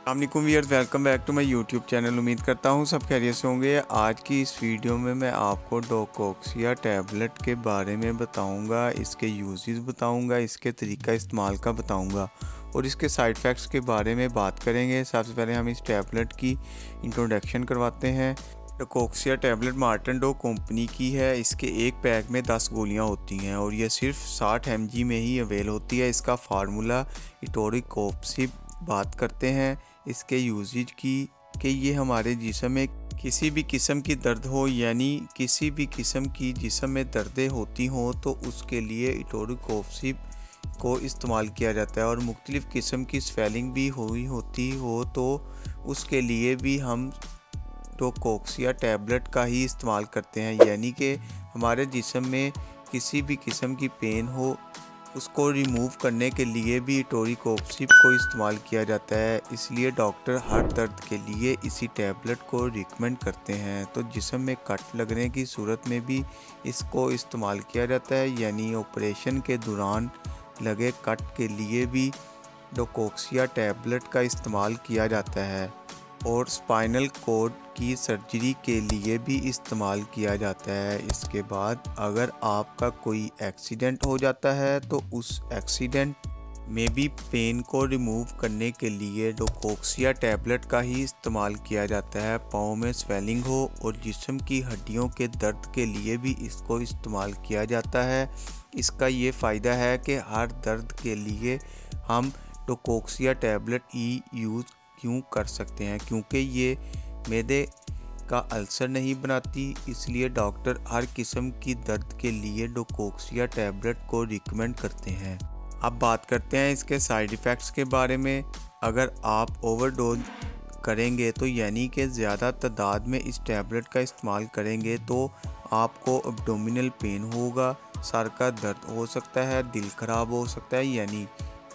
अस्सलामुअलैकुम viewers, welcome back to my YouTube channel. उम्मीद करता हूँ सब खैरियत से होंगे। आज की इस वीडियो में मैं आपको डोकोक्सिया टैबलेट के बारे में बताऊंगा, इसके यूजेस बताऊंगा, इसके तरीका इस्तेमाल का बताऊंगा और इसके साइड इफ़ेक्ट्स के बारे में बात करेंगे। सबसे पहले हम इस टैबलेट की इंट्रोडक्शन करवाते हैं। डोकोक्सिया टैबलेट मार्टन डो कंपनी की है। इसके एक पैक में 10 गोलियाँ होती हैं और ये सिर्फ 60 mg में ही अवेल होती है। इसका फार्मूला इटोरिकोप्सिब बात करते हैं इसके यूजेज की कि ये हमारे जिस्म में किसी भी किस्म की दर्द हो, यानी किसी भी किस्म की जिस्म में दर्दें होती हों तो उसके लिए इटोरिकोप्सिब को इस्तेमाल किया जाता है। और मुख्तलिफ़ किस्म की स्वेलिंग भी हुई होती हो तो उसके लिए भी हम डोकोक्सिया टैबलेट का ही इस्तेमाल करते हैं। यानी कि हमारे जिस्म में किसी भी किस्म की पेन हो उसको रिमूव करने के लिए भी इटोरिकोप्सिब को इस्तेमाल किया जाता है। इसलिए डॉक्टर हर दर्द के लिए इसी टैबलेट को रिकमेंड करते हैं। तो जिस्म में कट लगने की सूरत में भी इसको इस्तेमाल किया जाता है, यानी ऑपरेशन के दौरान लगे कट के लिए भी डोकोक्सिया टैबलेट का इस्तेमाल किया जाता है और स्पाइनल कॉर्ड की सर्जरी के लिए भी इस्तेमाल किया जाता है। इसके बाद अगर आपका कोई एक्सीडेंट हो जाता है तो उस एक्सीडेंट में भी पेन को रिमूव करने के लिए डोकोक्सिया टैबलेट का ही इस्तेमाल किया जाता है। पाँव में स्वेलिंग हो और जिस्म की हड्डियों के दर्द के लिए भी इसको इस्तेमाल किया जाता है। इसका ये फ़ायदा है कि हर दर्द के लिए हम डोकोक्सिया टैबलेट ही यूज़ क्यों कर सकते हैं, क्योंकि ये मैदे का अल्सर नहीं बनाती। इसलिए डॉक्टर हर किस्म की दर्द के लिए डोकोक्सिया टैबलेट को रिकमेंड करते हैं। अब बात करते हैं इसके साइड इफ़ेक्ट्स के बारे में। अगर आप ओवरडोज करेंगे तो यानी कि ज़्यादा तादाद में इस टैबलेट का इस्तेमाल करेंगे तो आपको एब्डोमिनल पेन होगा, सर का दर्द हो सकता है, दिल ख़राब हो सकता है, यानी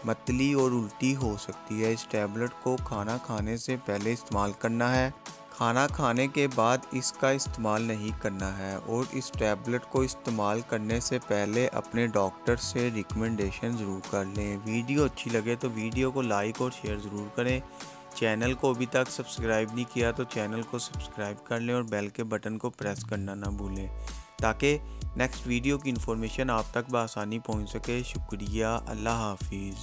मतली और उल्टी हो सकती है। इस टैबलेट को खाना खाने से पहले इस्तेमाल करना है, खाना खाने के बाद इसका इस्तेमाल नहीं करना है। और इस टैबलेट को इस्तेमाल करने से पहले अपने डॉक्टर से रिकमेंडेशन ज़रूर कर लें। वीडियो अच्छी लगे तो वीडियो को लाइक और शेयर ज़रूर करें। चैनल को अभी तक सब्सक्राइब नहीं किया तो चैनल को सब्सक्राइब कर लें और बेल के बटन को प्रेस करना ना भूलें ताकि नेक्स्ट वीडियो की इन्फॉर्मेशन आप तक बआसानी पहुंच सके। शुक्रिया, अल्लाह हाफिज़।